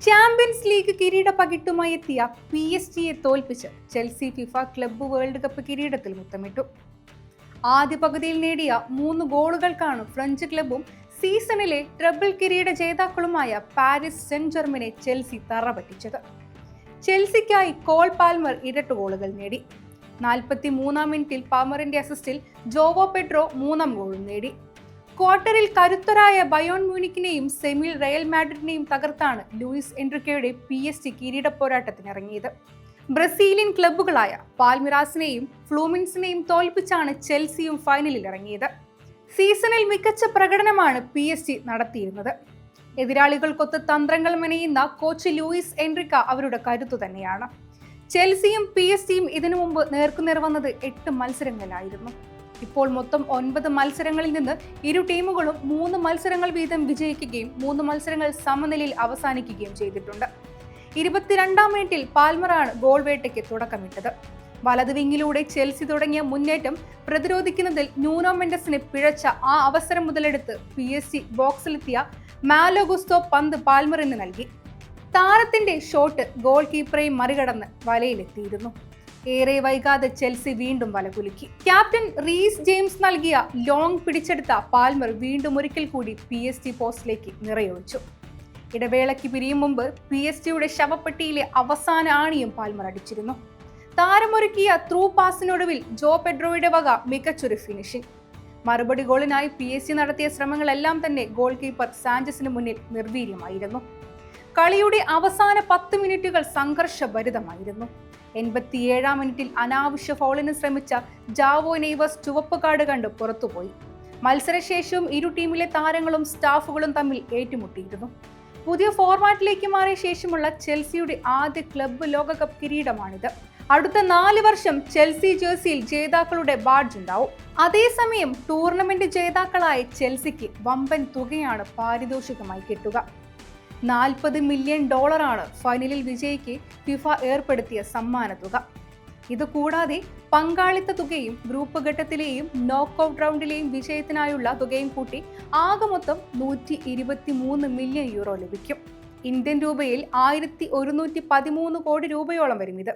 Champions league കിരീട പകിട്ടുമായി എത്തിയ PSG തോൽപ്പിച്ച് Chelsea FIFA club world cup കിരീടത്തിൽ മുത്തമിട്ടു. ആദ്യ പകുതിയിൽ നേടിയ 3 ഗോളുകൾക്കാണ് ഫ്രഞ്ച് ക്ലബ്ബും സീസണിലെ ട്രബിൾ കിരീട ജേതാക്കളുമായ പാരീസ് സെന്റ് ജെർമനെ ചെൽസി തറപറ്റിച്ചത്. ചെൽസിക്കായി കോൾ പാൽമർ ഇരട്ട ഗോളുകൾ നേടി. 43-ാം മിനിറ്റിൽ പാൽമറിന്റെ അസിസ്റ്റിൽ ജോവോ പെഡ്രോ 3-ാം ഗോളും നേടി. ക്വാർട്ടറിൽ കരുത്തരായ ബയോൺ മ്യൂണിക്കിനെയും സെമിയിൽ റയൽ മാഡ്രിഡിനെയും തകർത്താണ് ലൂയിസ് എൻറിക്കയുടെ PSG കിരീട പോരാട്ടത്തിനിറങ്ങിയത്. ബ്രസീലിയൻ ക്ലബ്ബുകളായ പാൽമിറാസിനെയും ഫ്ലൂമിൻസിനെയും തോൽപ്പിച്ചാണ് ചെൽസിയും ഫൈനലിൽ ഇറങ്ങിയത്. സീസണിൽ മികച്ച പ്രകടനമാണ് PSG നടത്തിയിരുന്നത്. എതിരാളികൾക്കൊത്ത് തന്ത്രങ്ങൾ മെനയുന്ന കോച്ച് ലൂയിസ് എൻറിക്ക അവരുടെ കരുത്തു തന്നെയാണ്. ചെൽസിയും PSG-യും ഇതിനു മുമ്പ് നേർക്കുനേർ വന്നത് 8 മത്സരങ്ങളിലായിരുന്നു. ഇപ്പോൾ മൊത്തം 9 മത്സരങ്ങളിൽ നിന്ന് ഇരു ടീമുകളും 3 മത്സരങ്ങൾ വീതം വിജയിക്കുകയും 3 മത്സരങ്ങൾ സമനിലയിൽ അവസാനിക്കുകയും ചെയ്തിട്ടുണ്ട്. 22-ാം മിനിറ്റിൽ പാൽമറാണ് ഗോൾ വേട്ടയ്ക്ക് തുടക്കമിട്ടത്. വലത് വിങ്ങിലൂടെ ചെൽസി തുടങ്ങിയ മുന്നേറ്റം പ്രതിരോധിക്കുന്നതിൽ ന്യൂനോ മെൻഡസിന് പിഴച്ച ആ അവസരം മുതലെടുത്ത് PSG ബോക്സിലെത്തിയ മാലോ ഗുസ്തോ പന്ത് പാൽമറിന് നൽകി. താരത്തിന്റെ ഷോട്ട് ഗോൾ കീപ്പറെയും മറികടന്ന് വലയിലെത്തിയിരുന്നു. ഏറെ വൈകാതെ ചെൽസി വീണ്ടും വലകുലുക്കി. ക്യാപ്റ്റൻ റീസ് ജെയിംസ് നൽകിയ ലോങ് പിടിച്ചെടുത്ത പാൽമർ വീണ്ടും ഒരിക്കൽ കൂടി PSG പോസ്റ്റിലേക്ക് നിറയൊഴിച്ചു. ഇടവേളയ്ക്ക് പിരിയും മുമ്പ് PSG-യുടെ ശവപ്പെട്ടിയിലെ അവസാന ആണിയും പാൽമർ അടിച്ചിരുന്നു. താരമൊരുക്കിയ ത്രൂ പാസിനൊടുവിൽ ജോ പെഡ്രോയുടെ വക മികച്ചൊരു ഫിനിഷിംഗ്. മറുപടി ഗോളിനായി PSG നടത്തിയ ശ്രമങ്ങളെല്ലാം തന്നെ ഗോൾ കീപ്പർ സാഞ്ചസിന് മുന്നിൽ നിർവീര്യമായിരുന്നു. കളിയുടെ അവസാന 10 മിനിറ്റുകൾ സംഘർഷഭരിതമായിരുന്നു. 87-ാം മിനിറ്റിൽ അനാവശ്യ ഫൗളിന് ശ്രമിച്ച ജാവോ നെയ്വസ് ചുവപ്പ് കാർഡ് കണ്ട് പുറത്തുപോയി. മത്സരശേഷവും ഇരു ടീമിലെ താരങ്ങളും സ്റ്റാഫുകളും തമ്മിൽ ഏറ്റുമുട്ടിയിരുന്നു. പുതിയ ഫോർമാറ്റിലേക്ക് മാറിയ ശേഷമുള്ള ചെൽസിയുടെ ആദ്യ ക്ലബ്ബ് ലോകകപ്പ് കിരീടമാണിത്. അടുത്ത 4 വർഷം ചെൽസി ജേഴ്സിയിൽ ജേതാക്കളുടെ ബാഡ്ജ് ഉണ്ടാവും. അതേസമയം ടൂർണമെന്റ് ജേതാക്കളായ ചെൽസിക്ക് വമ്പൻ തുകയാണ് പാരിതോഷികമായി കിട്ടുക. $40 മില്യൺ ഫൈനലിൽ വിജയിക്ക് ഫിഫ ഏർപ്പെടുത്തിയ സമ്മാന തുക. ഇതുകൂടാതെ പങ്കാളിത്ത തുകയും ഗ്രൂപ്പ് ഘട്ടത്തിലെയും നോക്കൌട്ട് റൗണ്ടിലെയും വിജയത്തിനായുള്ള തുകയും കൂട്ടി ആകെ മൊത്തം €123 മില്യൺ ലഭിക്കും. ഇന്ത്യൻ രൂപയിൽ 1113 കോടി രൂപയോളം വരും ഇത്.